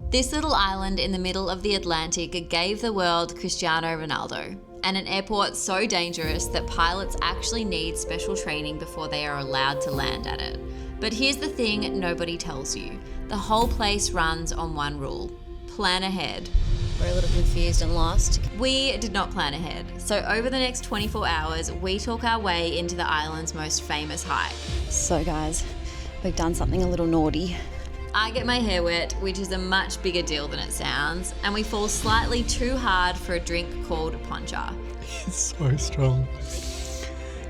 This little island in the middle of the Atlantic gave the world Cristiano Ronaldo, and an airport so dangerous that pilots actually need special training before they are allowed to land at it. But here's the thing nobody tells you. The whole place runs on one rule: plan ahead. We're a little confused and lost. We did not plan ahead, so over the next 24 hours, we talk our way into the island's most famous hike. So guys, we've done something a little naughty. I get my hair wet, which is a much bigger deal than it sounds, and we fall slightly too hard for a drink called Poncha. It's so strong.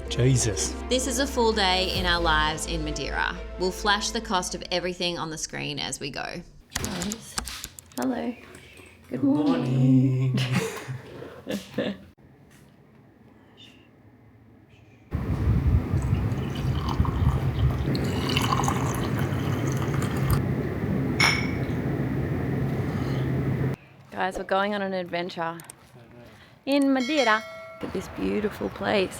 Jesus. This is a full day in our lives in Madeira. We'll flash the cost of everything on the screen as we go. Hello. Good morning. Guys, we're going on an adventure in Madeira. Look at this beautiful place.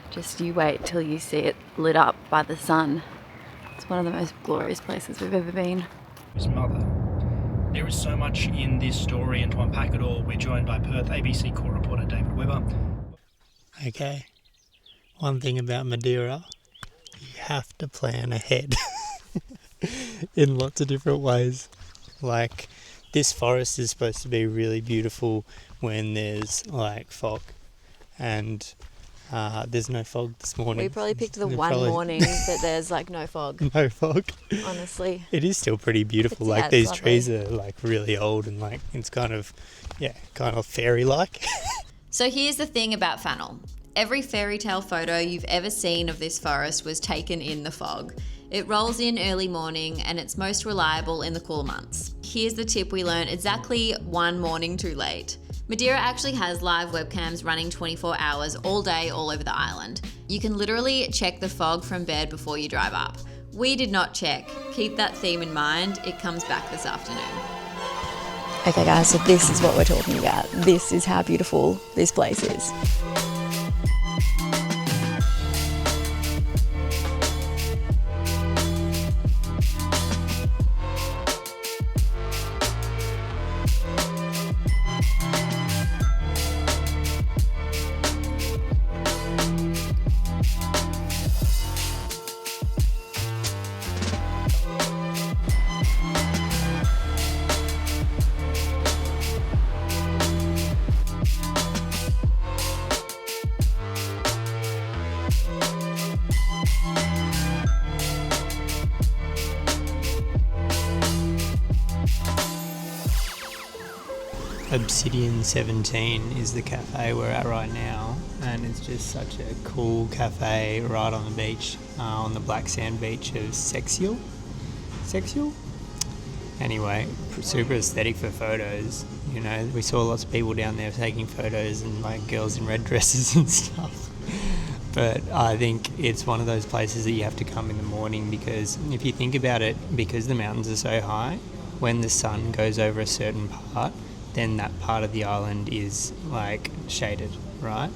Just you wait till you see it lit up by the sun. It's one of the most glorious places we've ever been. His mother. There is so much in this story, and to unpack it all, we're joined by Perth ABC Corps reporter David Webber. Okay. One thing about Madeira, you have to plan ahead in lots of different ways. Like, this forest is supposed to be really beautiful when there's like fog, and there's no fog this morning. We probably picked the one morning that there's like no fog. No fog. Honestly. It is still pretty beautiful. Like, these trees are like really old, and like it's kind of fairy-like. So here's the thing about Fanal. Every fairy tale photo you've ever seen of this forest was taken in the fog. It rolls in early morning and it's most reliable in the cooler months. Here's the tip we learned exactly one morning too late. Madeira actually has live webcams running 24 hours all day all over the island. You can literally check the fog from bed before you drive up. We did not check. Keep that theme in mind. It comes back this afternoon. Okay guys, so this is what we're talking about. This is how beautiful this place is. Obsidian 17 is the cafe we're at right now, and it's just such a cool cafe right on the beach, on the black sand beach of Seixal? Anyway, super aesthetic for photos. You know, we saw lots of people down there taking photos, and like girls in red dresses and stuff. But I think it's one of those places that you have to come in the morning, because if you think about it, because the mountains are so high, when the sun goes over a certain part, then that part of the island is like shaded, right?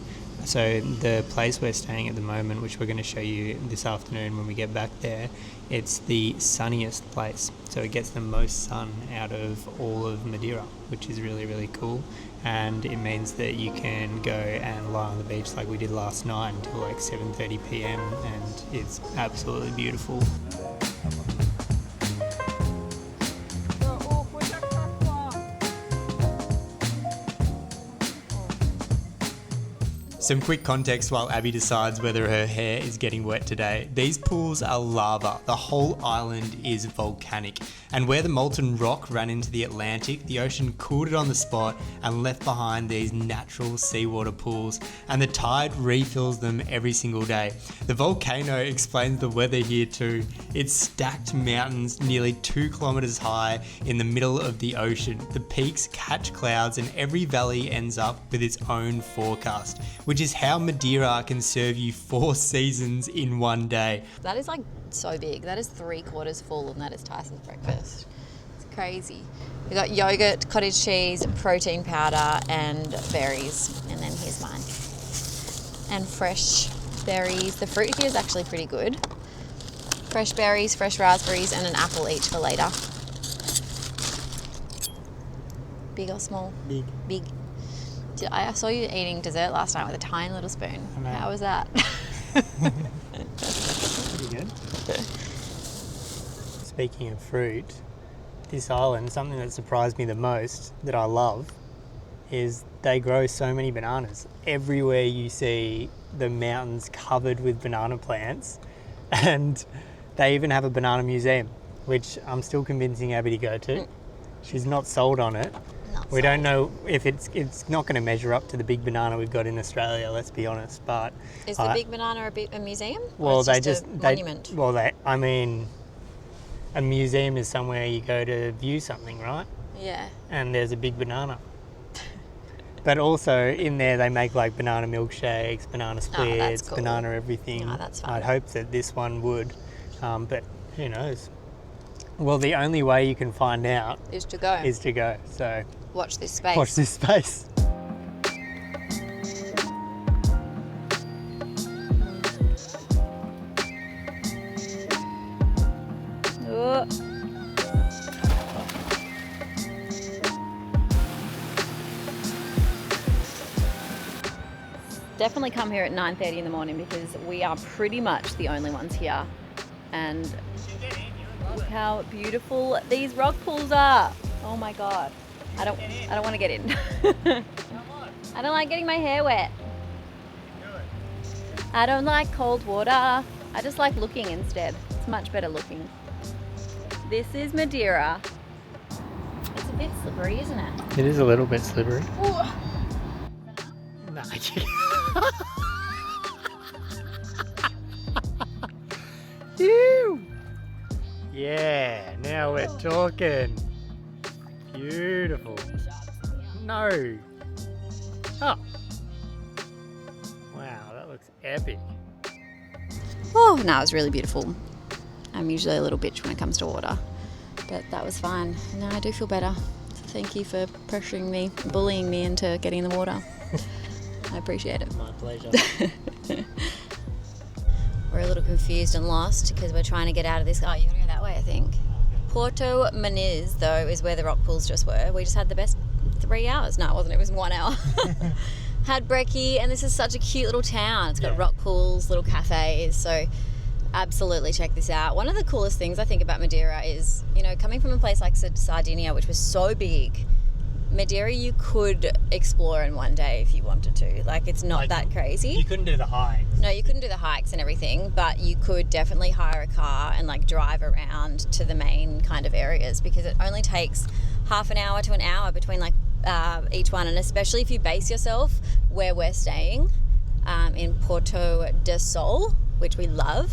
So the place we're staying at the moment, which we're going to show you this afternoon when we get back there, it's the sunniest place. So it gets the most sun out of all of Madeira, which is really, really cool. And it means that you can go and lie on the beach like we did last night until like 7:30 p.m. and it's absolutely beautiful. Some quick context while Abby decides whether her hair is getting wet today. These pools are lava. The whole island is volcanic. And where the molten rock ran into the Atlantic, the ocean cooled it on the spot and left behind these natural seawater pools. And the tide refills them every single day. The volcano explains the weather here too. It's stacked mountains nearly 2 kilometers high in the middle of the ocean. The peaks catch clouds and every valley ends up with its own forecast, which is how Madeira can serve you 4 seasons in one day. That is like so big. That is 3/4 full, and that is Tyson's breakfast. It's crazy. We got yogurt, cottage cheese, protein powder, and berries. And then here's mine. And fresh berries. The fruit here is actually pretty good. Fresh berries, fresh raspberries, and an apple each for later. Big or small? Big. Big. I saw you eating dessert last night with a tiny little spoon. I know. How was that? Pretty good. Speaking of fruit, this island, something that surprised me the most, that I love, is they grow so many bananas. Everywhere you see the mountains covered with banana plants, and they even have a banana museum, which I'm still convincing Abby to go to. She's not sold on it. We don't know if it's not going to measure up to the big banana we've got in Australia, let's be honest. But Is the big banana a museum? well, or it's just a monument? A museum is somewhere you go to view something, right? Yeah. And there's a big banana. But also in there they make like banana milkshakes, banana splits, cool. banana everything. Oh, that's fun. I'd hope that this one would, but who knows? Well, the only way you can find out Is to go. So Watch this space. watch this space. Oh. Definitely come here at 9:30 in the morning because we are pretty much the only ones here. And look how beautiful these rock pools are. Oh my god. I don't want to get in. I don't like getting my hair wet. I don't like cold water. I just like looking instead. It's much better looking. This is Madeira. It's a bit slippery, isn't it? It is a little bit slippery. No, Ew. Yeah, now we're talking. Beautiful. No. Oh. Wow, that looks epic. Oh, no, it was really beautiful. I'm usually a little bitch when it comes to water, but that was fine. No, I do feel better. So thank you for pressuring me, bullying me into getting in the water. I appreciate it. My pleasure. We're a little confused and lost because we're trying to get out of this. Oh, you gotta go that way, I think. Porto Moniz, though, is where the rock pools just were. We just had the best 3 hours. No, it wasn't. It was 1 hour. Had brekkie, and this is such a cute little town. It's got rock pools, little cafes, so absolutely check this out. One of the coolest things I think about Madeira is, you know, coming from a place like Sardinia, which was so big, Madeira you could explore in one day if you wanted to. Like, it's not that crazy. You couldn't do the hike. No, you couldn't do the hikes and everything, but you could definitely hire a car and like drive around to the main kind of areas, because it only takes half an hour to an hour between like each one. And especially if you base yourself where we're staying, in Porto de Sol, which we love,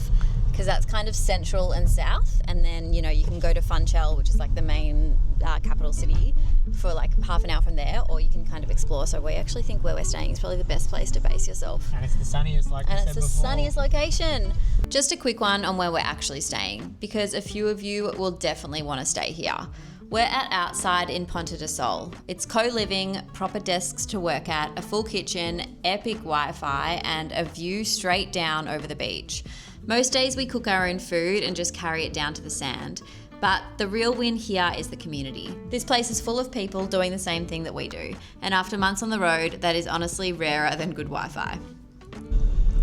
because that's kind of central and south. And then, you know, you can go to Funchal, which is like the main capital city, for like half an hour from there, or you can kind of explore. So we actually think where we're staying is probably the best place to base yourself. And it's the sunniest, like you said before. And it's the sunniest location. Just a quick one on where we're actually staying, because a few of you will definitely want to stay here. We're at Outside in Ponta de Sol. It's co-living, proper desks to work at, a full kitchen, epic Wi-Fi, and a view straight down over the beach. Most days we cook our own food and just carry it down to the sand. But the real win here is the community. This place is full of people doing the same thing that we do. And after months on the road, that is honestly rarer than good Wi-Fi.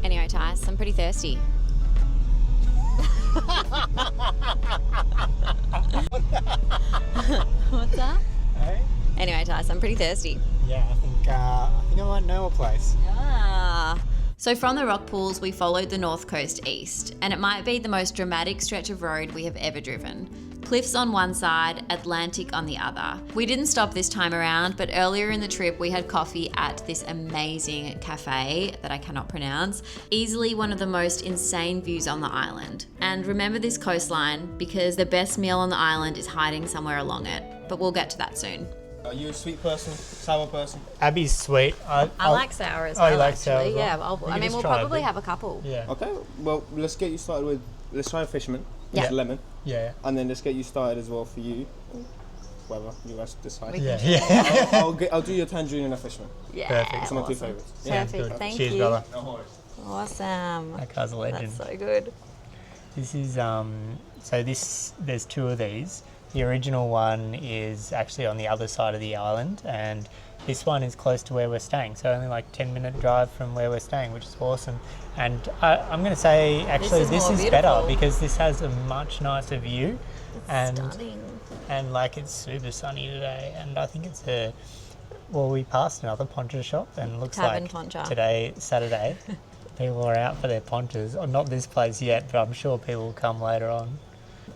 Anyway, Tice, I'm pretty thirsty. What's that? Hey? Anyway, Tice, I'm pretty thirsty. Yeah, I think I might know a place. Ah. So from the rock pools, we followed the north coast east, and it might be the most dramatic stretch of road we have ever driven. Cliffs on one side, Atlantic on the other. We didn't stop this time around, but earlier in the trip we had coffee at this amazing cafe that I cannot pronounce. Easily one of the most insane views on the island. And remember this coastline, because the best meal on the island is hiding somewhere along it. But we'll get to that soon. Are you a sweet person, sour person? Abby's sweet. I like sour as well. Oh, you like actually. sour as well? Yeah, I mean, we'll probably have a couple. Yeah. Okay, well, let's get you started with, let's try a fisherman. Yeah. With lemon. Yeah. And then let's get you started as well for you. Whatever, you guys decide. Yeah. I'll do your tangerine and a fisherman. Yeah. Perfect. Some of my two favourites. Perfect. Good. Thank Cheers, you. brother. No worries. Awesome. That car's a legend. That's so good. This is there's two of these. The original one is actually on the other side of the island, and this one is close to where we're staying, so only like 10-minute drive from where we're staying, which is awesome. And I'm going to say, actually, this is better because this has a much nicer view, and like it's super sunny today. And I think it's we passed another poncha shop, and it looks Tavern like Poncha. today, Saturday, people are out for their ponchas. Or not this place yet, but I'm sure people will come later on.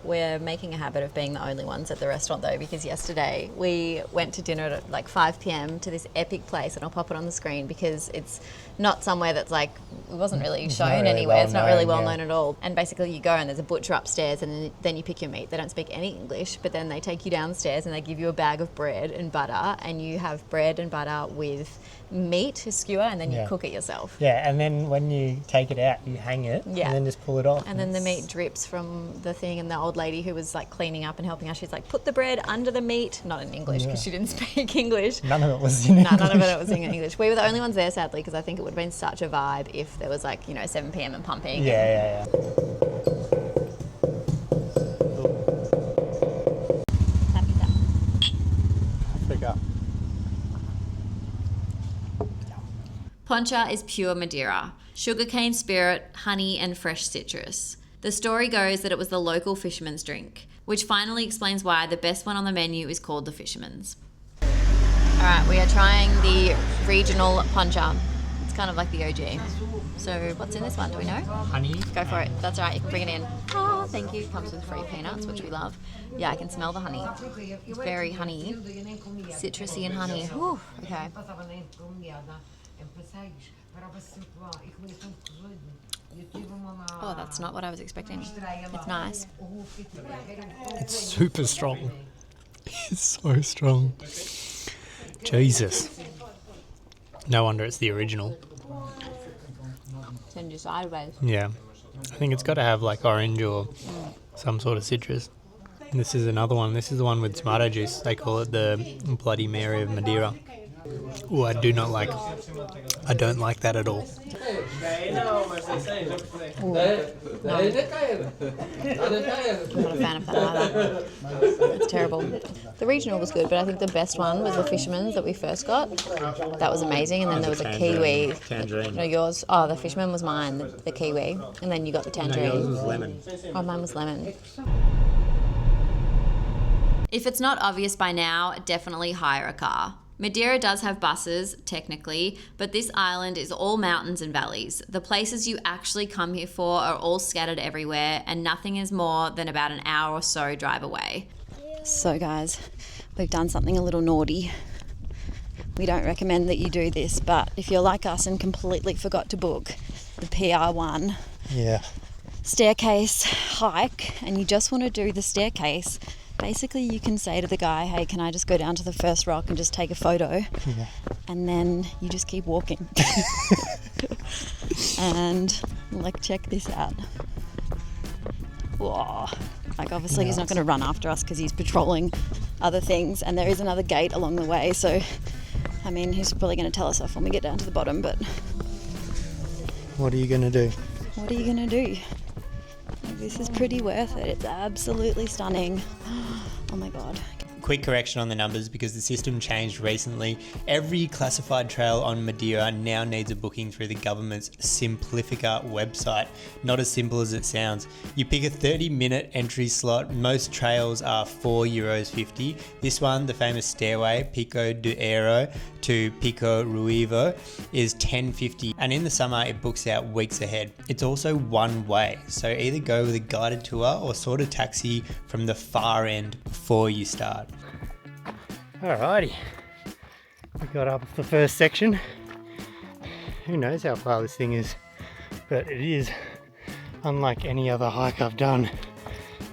We're making a habit of being the only ones at the restaurant though, because yesterday we went to dinner at like 5 p.m. to this epic place, and I'll pop it on the screen because it's not somewhere that's like, it wasn't really shown anywhere. It's not really well known at all. And basically you go and there's a butcher upstairs, and then you pick your meat. They don't speak any English, but then they take you downstairs and they give you a bag of bread and butter, and you have bread and butter with meat, a skewer, and then you cook it yourself. Yeah, and then when you take it out, you hang it, and then just pull it off. And then the meat drips from the thing, and the old lady who was like cleaning up and helping us, she's like, put the bread under the meat, not in English because she didn't speak English. None of it was in English. None of it was in English. We were the only ones there, sadly, because I think it would have been such a vibe if there was like, 7 p.m. and pumping. Yeah. Africa. Poncha is pure Madeira. Sugarcane spirit, honey and fresh citrus. The story goes that it was the local fisherman's drink, which finally explains why the best one on the menu is called the fisherman's. Alright, we are trying the regional poncha. It's kind of like the OG. So what's in this one, do we know? Honey. Go for it. That's all right, you can bring it in. Oh, thank you. Comes with free peanuts, which we love. Yeah, I can smell the honey. It's very honey. Citrusy and honey. Whew, okay. Oh, that's not what I was expecting. It's nice. It's super strong. It's so strong. Jesus. No wonder it's the original. Send you sideways. Yeah. I think it's got to have like orange or some sort of citrus. This is another one. This is the one with tomato juice. They call it the Bloody Mary of Madeira. Oh, I don't like that at all. Ooh, no. I'm not a fan of that either. It's terrible. The regional was good, but I think the best one was the fisherman's that we first got. That was amazing. And then there was a kiwi. Tangerine. No, yours. Oh, the fisherman was mine, the kiwi. And then you got the tangerine. No, yours was lemon. Oh, mine was lemon. If it's not obvious by now, definitely hire a car. Madeira does have buses, technically, but this island is all mountains and valleys. The places you actually come here for are all scattered everywhere, and nothing is more than about an hour or so drive away. So guys, we've done something a little naughty. We don't recommend that you do this, but if you're like us and completely forgot to book the PR1 staircase hike, and you just want to do the staircase, basically you can say to the guy, hey, can I just go down to the first rock and just take a photo? Yeah. And then you just keep walking. And like, check this out. Whoa. Like, obviously he's not going to run after us because he's patrolling other things, and there is another gate along the way, so I mean, he's probably going to tell us off when we get down to the bottom, but What are you going to do? what are you going to do? This is pretty worth it. It's absolutely stunning. Oh my God. Quick correction on the numbers because the system changed recently. Every classified trail on Madeira now needs a booking through the government's Simplifica website. Not as simple as it sounds. You pick a 30-minute entry slot. Most trails are €4.50. This one, the famous stairway, Pico Ruivo to Pico Ruivo, is $10.50. And in the summer, it books out weeks ahead. It's also one way, so either go with a guided tour or sort a taxi from the far end before you start. Alrighty, we got up the first section. Who knows how far this thing is, but it is unlike any other hike I've done,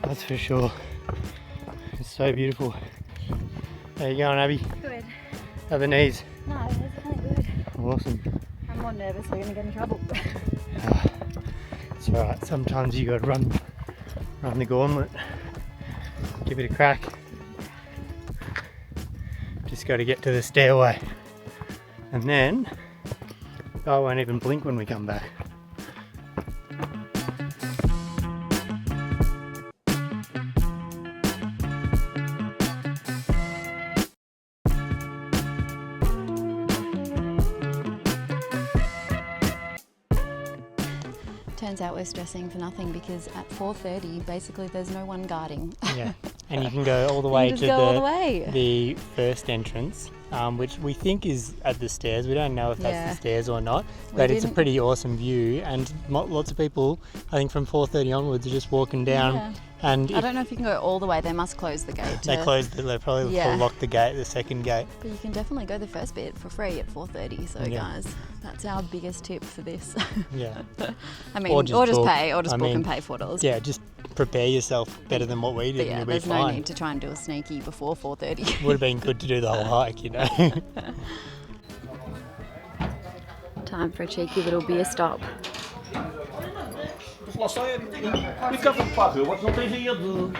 that's for sure. It's so beautiful. How you going, Abby? Good. How are the knees? No, it's kind of good. Awesome. I'm more nervous we're going to get in trouble. It's alright, sometimes you gotta run the gauntlet, give it a crack. Just got to get to the stairway, and then I won't even blink when we come back. turns out we're stressing for nothing because at 4:30, basically there's no one guarding. Yeah, and you can go all the way just to go all the way. the first entrance, which we think is at the stairs. We don't know if that's the stairs or not, but it's a pretty awesome view, and lots of people, I think from 4:30 onwards, are just walking down. Yeah. And I don't know if you can go all the way. They must close the gate. they probably lock the gate, the second gate. But you can definitely go the first bit for free at 4:30. So guys, that's our biggest tip for this. Yeah. I mean, or just book and pay $4. Yeah, just prepare yourself better than what we did, But yeah, and you'll be there's fine. no need to try and do a sneaky before 4:30. Would have been good to do the whole hike, you know. Time for a cheeky little beer stop. Fica pagote, não tem enredo.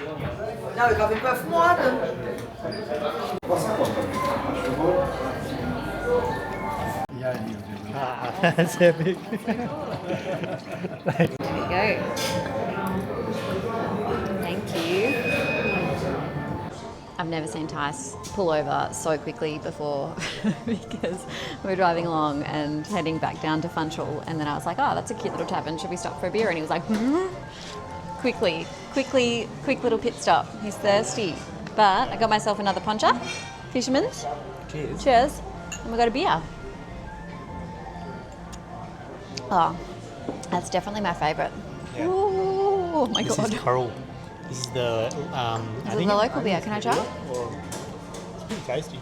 Não, eu acabei perfumada. That's epic. There we go. Thank you. I've never seen Tice pull over so quickly before because we were driving along and heading back down to Funchal, and then I was like, oh, that's a cute little tavern, should we stop for a beer? And he was like, quick little pit stop. He's thirsty. But I got myself another Poncha, Fisherman's. Cheers. And we got a beer. Oh, that's definitely my favourite. Yeah. Ooh, oh my This God. is coral. This is the Is it the local beer? Can I try? It's pretty tasty.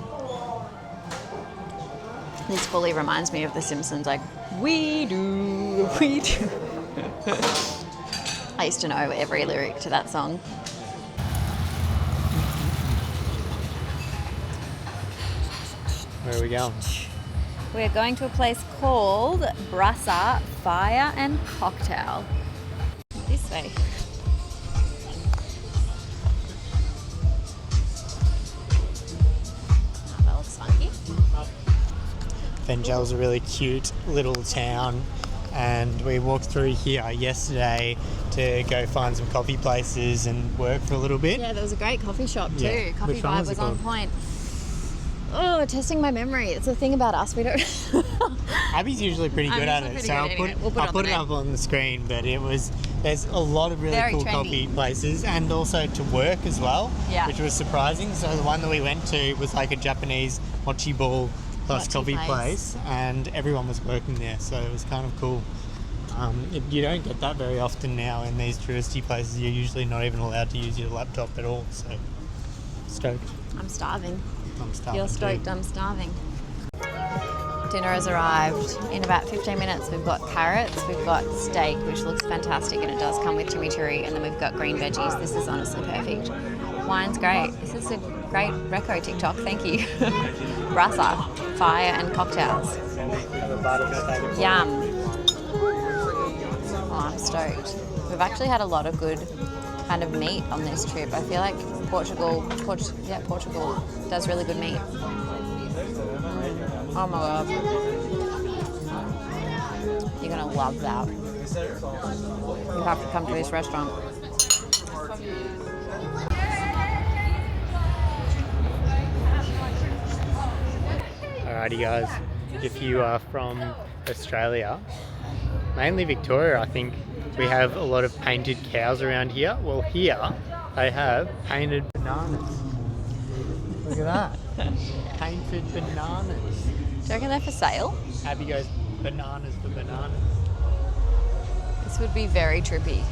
This fully reminds me of The Simpsons, like, we do. I used to know every lyric to that song. Where are we going? We're going to a place called Brasa Fire and Cocktail. This way. Oh, that looks funky. Funchal's a really cute little town, and we walked through here yesterday to go find some coffee places and work for a little bit. Yeah, there was a great coffee shop too. Yeah. Coffee Which one vibe was it was on called? point. Oh, testing my memory. It's the thing about us. We don't. Abby's usually pretty good at it, so I'll put it up on the screen. But there's a lot of really Very cool trendy. coffee places, and also to work as well, Yeah. which was surprising. So the one that we went to was like a Japanese mochi ball plus Mochi coffee place, and everyone was working there, so it was kind of cool. You don't get that very often now in these touristy places. You're usually not even allowed to use your laptop at all. So stoked. I'm starving. I'm starving. You're stoked, too. I'm starving. Dinner has arrived in about 15 minutes. We've got carrots, we've got steak, which looks fantastic, and it does come with chimichurri, and then we've got green veggies. This is honestly perfect. Wine's great. This is a great reco TikTok, thank you. Brasa, fire and cocktails. Yum. Oh, I'm stoked. We've actually had a lot of good kind of meat on this trip. I feel like Portugal does really good meat. Oh my God. You're gonna love that. You have to come to this restaurant. Alrighty guys, if you are from Australia, mainly Victoria, I think we have a lot of painted cows around here. Well, here they have painted bananas. Look at that. Painted bananas. Do you reckon they're for sale? Abby goes, bananas for bananas. This would be very trippy.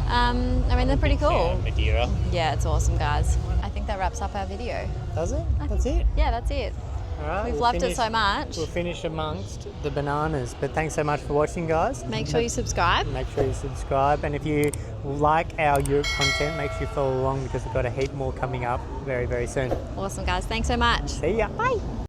I mean, they're pretty cool. Yeah, Madeira. Yeah, it's awesome, guys. I think that wraps up our video. Does it? That's it? Yeah, that's it. Alright. We've loved it so much. We'll finish amongst the bananas. But thanks so much for watching, guys. Make sure you subscribe. Make sure you subscribe, and if you like our Europe content, make sure you follow along because we've got a heap more coming up very, very soon. Awesome, guys. Thanks so much. See ya. Bye.